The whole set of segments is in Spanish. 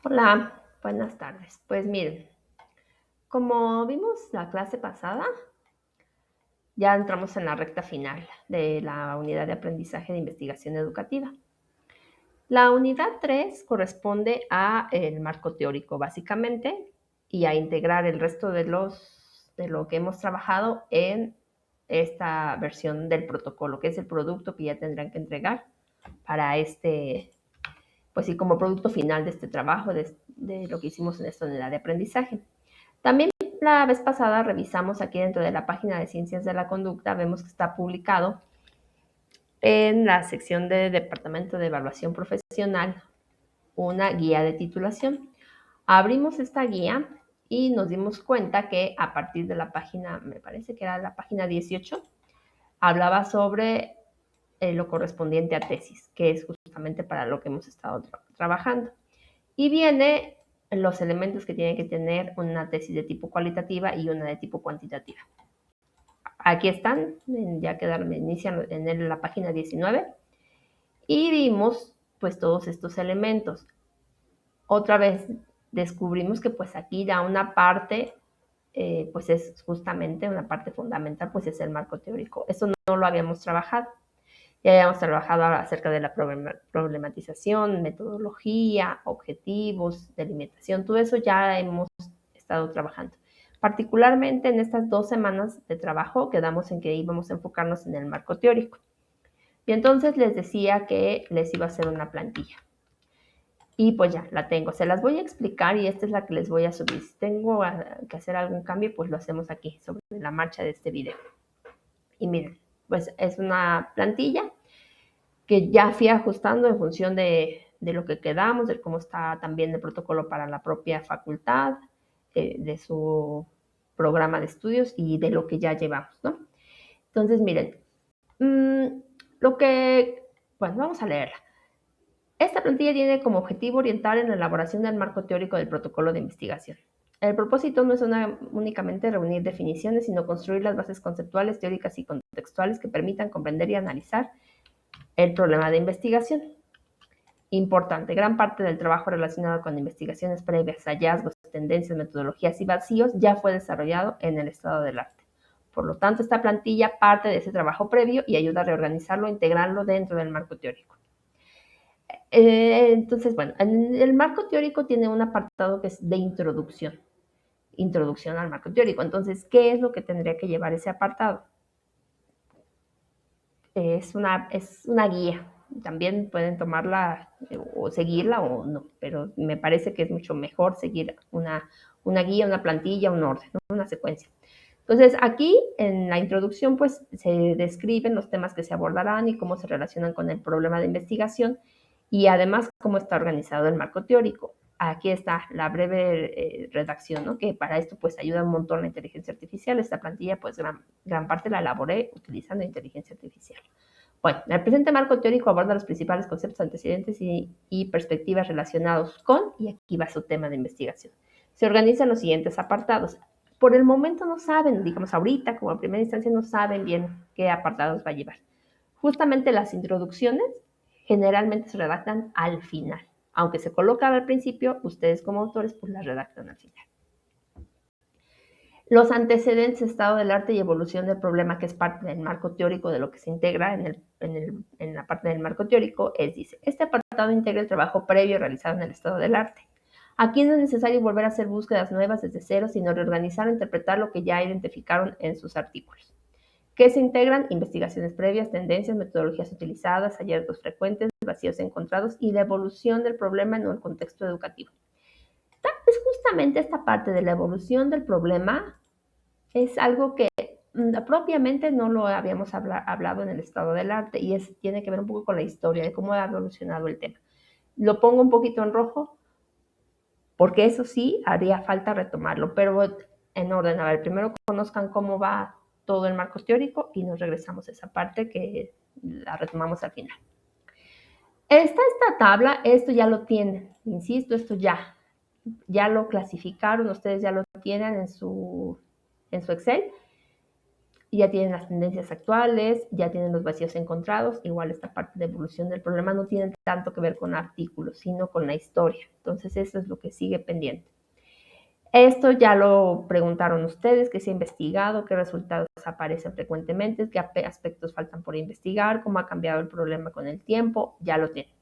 Hola, buenas tardes. Pues miren, como vimos la clase pasada, ya entramos en la recta final de la unidad de aprendizaje de investigación educativa. La unidad 3 corresponde a el marco teórico básicamente y a integrar el resto de lo que hemos trabajado en esta versión del protocolo, que es el producto que ya tendrán que entregar para pues sí, como producto final de este trabajo, de lo que hicimos en esta unidad de aprendizaje. También la vez pasada revisamos aquí dentro de la página de Ciencias de la Conducta, vemos que está publicado en la sección de Departamento de Evaluación Profesional una guía de titulación. Abrimos esta guía y nos dimos cuenta que a partir de la página, me parece que era la página 18, hablaba sobre lo correspondiente a tesis, que es justamente para lo que hemos estado trabajando. Y viene los elementos que tiene que tener una tesis de tipo cualitativa y una de tipo cuantitativa. Aquí están, ya quedaron, inician en la página 19 y vimos pues todos estos elementos. Otra vez descubrimos que pues aquí da una parte, pues es justamente una parte fundamental, pues es el marco teórico. Eso no lo habíamos trabajado. Ya habíamos trabajado acerca de la problematización, metodología, objetivos, delimitación, todo eso ya hemos estado trabajando. Particularmente en estas 2 semanas de trabajo quedamos en que íbamos a enfocarnos en el marco teórico. Y entonces les decía que les iba a hacer una plantilla. Y pues ya, la tengo. Se las voy a explicar y esta es la que les voy a subir. Si tengo que hacer algún cambio, pues lo hacemos aquí, sobre la marcha de este video. Y miren, pues es una plantilla que ya fui ajustando en función de lo que quedamos, de cómo está también el protocolo para la propia facultad, de su programa de estudios y de lo que ya llevamos, ¿no? Entonces, miren, bueno, vamos a leerla. Esta plantilla tiene como objetivo orientar en la elaboración del marco teórico del protocolo de investigación. El propósito no es únicamente reunir definiciones, sino construir las bases conceptuales, teóricas y contextuales que permitan comprender y analizar el problema de investigación. Importante, gran parte del trabajo relacionado con investigaciones previas, hallazgos, tendencias, metodologías y vacíos ya fue desarrollado en el estado del arte. Por lo tanto, esta plantilla parte de ese trabajo previo y ayuda a reorganizarlo e integrarlo dentro del marco teórico. Entonces, bueno, el marco teórico tiene un apartado que es de introducción al marco teórico. Entonces, ¿qué es lo que tendría que llevar ese apartado? Es una guía. También pueden tomarla o seguirla o no, pero me parece que es mucho mejor seguir una guía, una plantilla, un orden, ¿no? Una secuencia. Entonces, aquí en la introducción, pues se describen los temas que se abordarán y cómo se relacionan con el problema de investigación y además cómo está organizado el marco teórico. Aquí está la breve redacción, ¿no? Que para esto pues ayuda un montón la inteligencia artificial. Esta plantilla pues gran parte la elaboré utilizando inteligencia artificial. Bueno, el presente marco teórico aborda los principales conceptos, antecedentes y perspectivas relacionados con, y aquí va su tema de investigación. Se organizan los siguientes apartados. Por el momento no saben, digamos ahorita como a primera instancia no saben bien qué apartados va a llevar. Justamente las introducciones generalmente se redactan al final. Aunque se colocan al principio, ustedes como autores pues las redactan al final. Los antecedentes, estado del arte y evolución del problema, que es parte del marco teórico de lo que se integra en la parte del marco teórico, dice, este apartado integra el trabajo previo realizado en el estado del arte. Aquí no es necesario volver a hacer búsquedas nuevas desde cero, sino reorganizar o interpretar lo que ya identificaron en sus artículos. ¿Qué se integran? Investigaciones previas, tendencias, metodologías utilizadas, hallazgos frecuentes, vacíos encontrados y la evolución del problema en el contexto educativo. Es justamente esta parte de la evolución del problema, es algo que propiamente no lo habíamos hablado en el estado del arte y tiene que ver un poco con la historia de cómo ha evolucionado el tema. Lo pongo un poquito en rojo porque eso sí haría falta retomarlo, pero en orden. A ver, primero conozcan cómo va todo el marco teórico y nos regresamos a esa parte que la retomamos al final. Esta tabla, esto ya lo tienen, insisto, esto ya lo clasificaron, ustedes ya lo tienen en su Excel ya tienen las tendencias actuales, ya tienen los vacíos encontrados. Igual esta parte de evolución del problema no tiene tanto que ver con artículos, sino con la historia. Entonces eso es lo que sigue pendiente. Esto ya lo preguntaron ustedes, que se ha investigado, qué resultados aparecen frecuentemente, qué aspectos faltan por investigar, cómo ha cambiado el problema con el tiempo, ya lo tienen.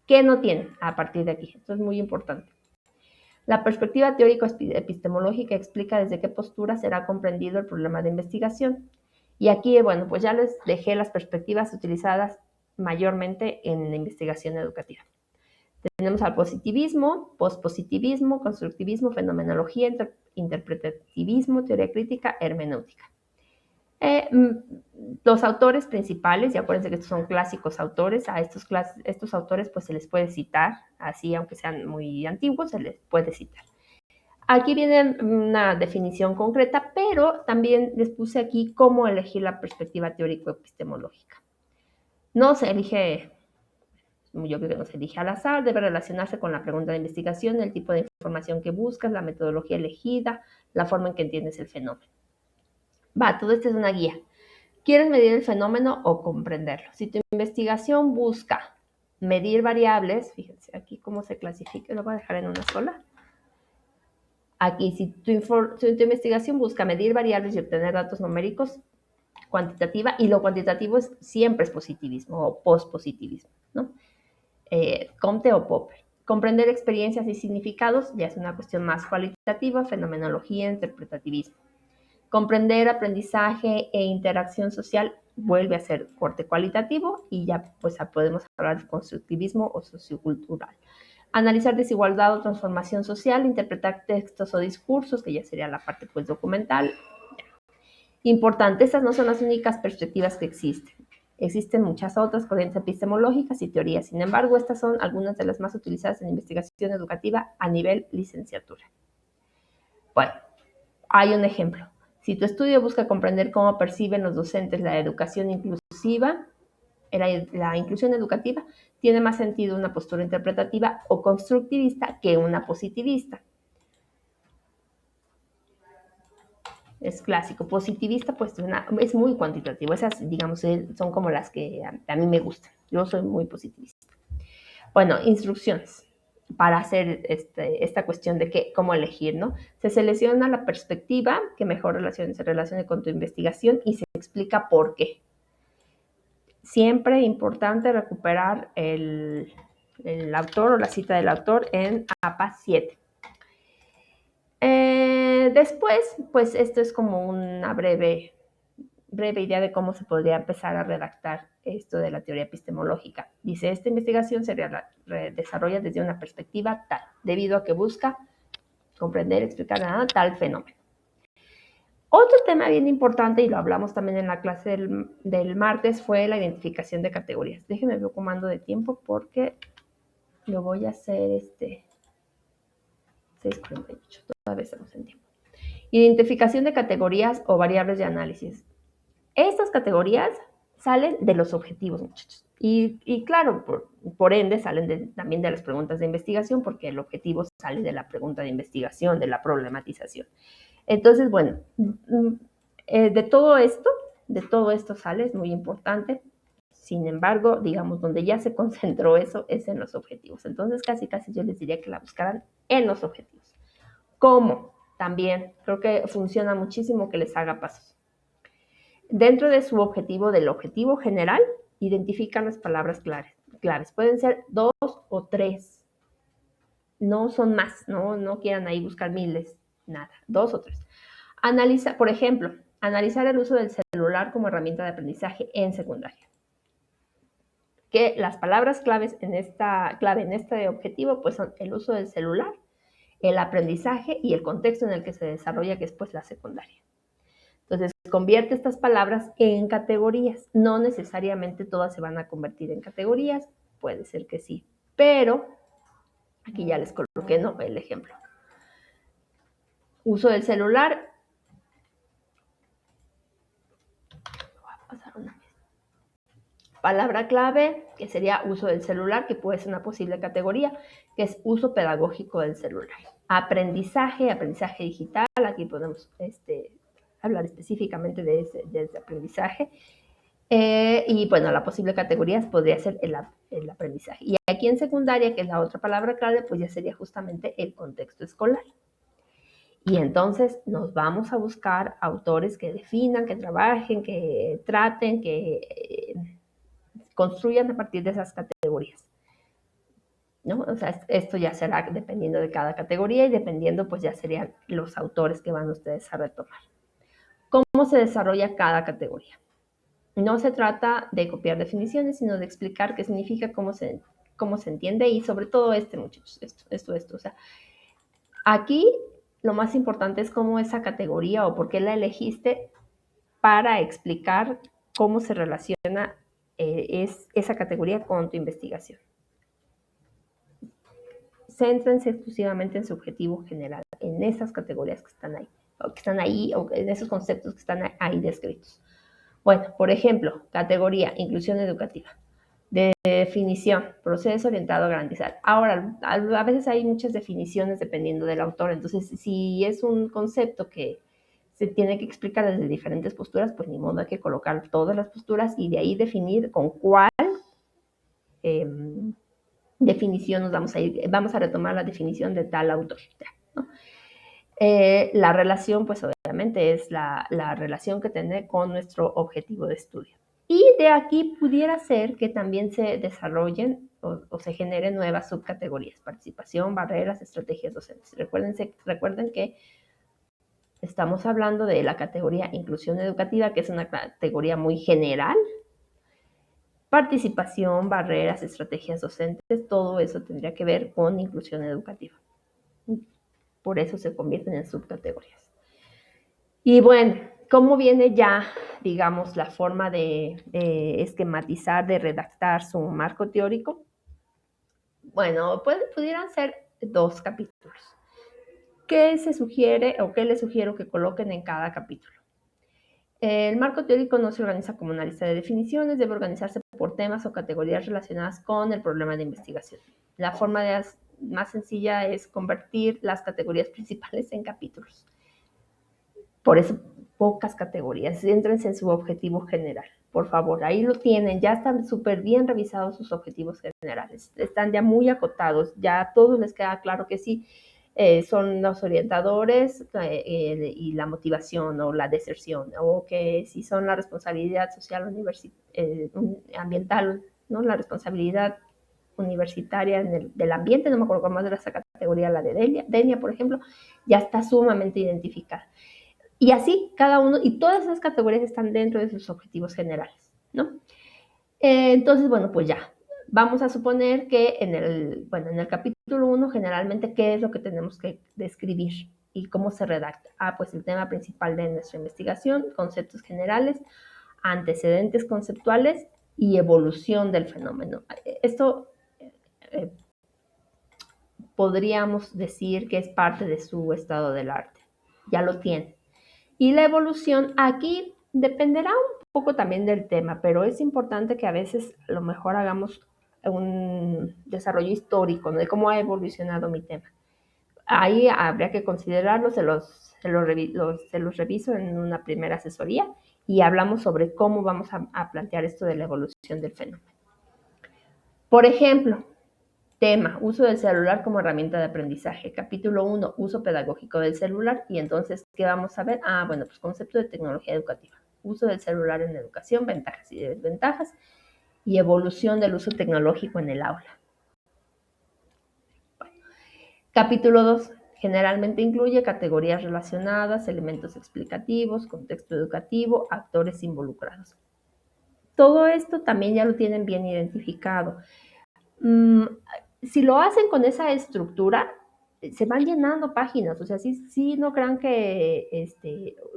¿Qué no tienen a partir de aquí? Esto es muy importante. La perspectiva teórico-epistemológica explica desde qué postura será comprendido el problema de investigación. Y aquí, bueno, pues ya les dejé las perspectivas utilizadas mayormente en la investigación educativa. Tenemos al positivismo, pospositivismo, constructivismo, fenomenología, interpretativismo, teoría crítica, hermenéutica. Los autores principales, y acuérdense que estos son clásicos autores, a estos autores pues se les puede citar, así aunque sean muy antiguos, se les puede citar. Aquí viene una definición concreta, pero también les puse aquí cómo elegir la perspectiva teórico-epistemológica. No se elige, yo creo que no se elige al azar, debe relacionarse con la pregunta de investigación, el tipo de información que buscas, la metodología elegida, la forma en que entiendes el fenómeno. Todo esto es una guía. ¿Quieres medir el fenómeno o comprenderlo? Si tu investigación busca medir variables, fíjense aquí cómo se clasifica, lo voy a dejar en una sola. Aquí, si tu investigación busca medir variables y obtener datos numéricos, cuantitativa, y lo cuantitativo siempre es positivismo o pospositivismo, ¿no? Comte o Popper. Comprender experiencias y significados ya es una cuestión más cualitativa, fenomenología, interpretativismo. Comprender aprendizaje e interacción social vuelve a ser corte cualitativo y ya pues podemos hablar de constructivismo o sociocultural. Analizar desigualdad o transformación social, interpretar textos o discursos, que ya sería la parte pues documental. Importante, estas no son las únicas perspectivas que existen. Existen muchas otras corrientes epistemológicas y teorías. Sin embargo, estas son algunas de las más utilizadas en investigación educativa a nivel licenciatura. Bueno, hay un ejemplo. Si tu estudio busca comprender cómo perciben los docentes la educación inclusiva, la inclusión educativa tiene más sentido una postura interpretativa o constructivista que una positivista. Es clásico. Positivista, pues es muy cuantitativo. Esas, digamos, son como las que a mí me gustan. Yo soy muy positivista. Bueno, instrucciones para hacer esta cuestión de cómo elegir, ¿no? Se selecciona la perspectiva que mejor se relacione con tu investigación y se explica por qué. Siempre importante recuperar el autor o la cita del autor en APA 7. Después, pues esto es como una breve idea de cómo se podría empezar a redactar esto de la teoría epistemológica. Dice, esta investigación se desarrolla desde una perspectiva tal, debido a que busca comprender, explicar tal fenómeno. Otro tema bien importante, y lo hablamos también en la clase del martes, fue la identificación de categorías. Déjenme ver cómo ando de tiempo porque lo voy a hacer 6:48, todavía estamos en tiempo. Identificación de categorías o variables de análisis. Estas categorías salen de los objetivos, muchachos. Y claro, por ende, salen también de las preguntas de investigación, porque el objetivo sale de la pregunta de investigación, de la problematización. Entonces, bueno, de todo esto sale, es muy importante. Sin embargo, digamos, donde ya se concentró eso es en los objetivos. Entonces, casi yo les diría que la buscaran en los objetivos. ¿Cómo? También creo que funciona muchísimo que les haga pasos. Dentro de su objetivo, del objetivo general, identifican las palabras claves. Pueden ser 2 o 3. No son más, no quieran ahí buscar miles, nada, 2 o 3. Analiza, por ejemplo, analizar el uso del celular como herramienta de aprendizaje en secundaria. Que las palabras clave en este objetivo pues son el uso del celular, el aprendizaje y el contexto en el que se desarrolla, que es pues la secundaria. Entonces, convierte estas palabras en categorías. No necesariamente todas se van a convertir en categorías, puede ser que sí, pero aquí ya les coloqué el ejemplo. Uso del celular. Voy a pasar una vez. Palabra clave, que sería uso del celular, que puede ser una posible categoría, que es uso pedagógico del celular. Aprendizaje digital, aquí podemos hablar específicamente de ese aprendizaje. Y bueno, la posible categoría podría ser el aprendizaje. Y aquí en secundaria, que es la otra palabra clave, pues ya sería justamente el contexto escolar. Y entonces nos vamos a buscar autores que definan, que trabajen, que traten, que construyan a partir de esas categorías, ¿no? O sea, esto ya será dependiendo de cada categoría y dependiendo, pues ya serían los autores que van ustedes a retomar. ¿Cómo se desarrolla cada categoría? No se trata de copiar definiciones, sino de explicar qué significa, cómo se entiende y sobre todo muchachos, esto. O sea, aquí lo más importante es cómo esa categoría o por qué la elegiste para explicar cómo se relaciona esa categoría con tu investigación. Céntrense exclusivamente en su objetivo general, en esas categorías que están ahí, o en esos conceptos que están ahí descritos. Bueno, por ejemplo, categoría, inclusión educativa. Definición, proceso orientado a garantizar. Ahora, a veces hay muchas definiciones dependiendo del autor, entonces si es un concepto que se tiene que explicar desde diferentes posturas, pues ni modo, hay que colocar todas las posturas y de ahí definir con cuál definición nos vamos a ir. Vamos a retomar la definición de tal autor, ¿no? La relación, pues obviamente es la relación que tiene con nuestro objetivo de estudio. Y de aquí pudiera ser que también se desarrollen o se generen nuevas subcategorías: participación, barreras, estrategias docentes. Recuerden que estamos hablando de la categoría inclusión educativa, que es una categoría muy general. Participación, barreras, estrategias docentes, todo eso tendría que ver con inclusión educativa. Por eso se convierten en subcategorías. Y bueno, ¿cómo viene ya, digamos, la forma de esquematizar, de redactar su marco teórico? Bueno, pudieran ser 2 capítulos. ¿Qué se sugiere o qué les sugiero que coloquen en cada capítulo? El marco teórico no se organiza como una lista de definiciones, debe organizarse por temas o categorías relacionadas con el problema de investigación. La forma más sencilla es convertir las categorías principales en capítulos. Por eso, pocas categorías. Céntrense en su objetivo general. Por favor, ahí lo tienen. Ya están súper bien revisados sus objetivos generales. Están ya muy acotados. Ya a todos les queda claro que sí. Son los orientadores y la motivación o la deserción, o que si son la responsabilidad social ambiental, ¿no? La responsabilidad universitaria del ambiente, no me acuerdo cómo era esa categoría, la de Denia, por ejemplo, ya está sumamente identificada. Y así cada uno, y todas esas categorías están dentro de sus objetivos generales, ¿no? Entonces, bueno, pues ya. Vamos a suponer que en el capítulo 1, generalmente, ¿qué es lo que tenemos que describir y cómo se redacta? Pues el tema principal de nuestra investigación, conceptos generales, antecedentes conceptuales y evolución del fenómeno. Esto podríamos decir que es parte de su estado del arte. Ya lo tiene. Y la evolución aquí dependerá un poco también del tema, pero es importante que a veces a lo mejor hagamos un desarrollo histórico, ¿no? De cómo ha evolucionado mi tema. Ahí habría que considerarlo, se los reviso en una primera asesoría y hablamos sobre cómo vamos a plantear esto de la evolución del fenómeno. Por ejemplo, tema, uso del celular como herramienta de aprendizaje. Capítulo 1, uso pedagógico del celular. Y entonces, ¿qué vamos a ver? Bueno, pues concepto de tecnología educativa. Uso del celular en educación, ventajas y desventajas, y evolución del uso tecnológico en el aula. Bueno. Capítulo 2, generalmente incluye categorías relacionadas, elementos explicativos, contexto educativo, actores involucrados. Todo esto también ya lo tienen bien identificado. Si lo hacen con esa estructura, se van llenando páginas. O sea, sí no crean que,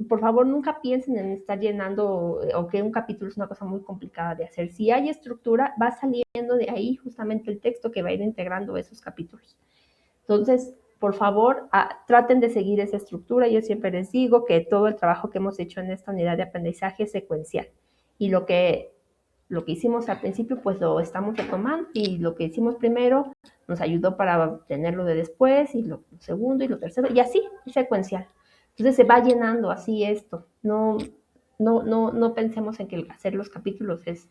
por favor, nunca piensen en estar llenando o que un capítulo es una cosa muy complicada de hacer. Si hay estructura, va saliendo de ahí justamente el texto que va a ir integrando esos capítulos. Entonces, por favor, traten de seguir esa estructura. Yo siempre les digo que todo el trabajo que hemos hecho en esta unidad de aprendizaje es secuencial. Y lo que hicimos al principio, pues lo estamos retomando, y lo que hicimos primero nos ayudó para tenerlo de después, y lo segundo y lo tercero, y así, secuencial. Entonces se va llenando así esto. No pensemos en que hacer los capítulos es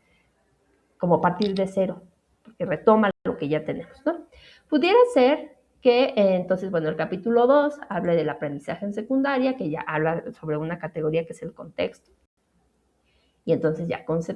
como partir de cero, porque retoma lo que ya tenemos, ¿no? Pudiera ser que entonces, bueno, el capítulo 2 hable del aprendizaje en secundaria, que ya habla sobre una categoría que es el contexto. Y entonces ya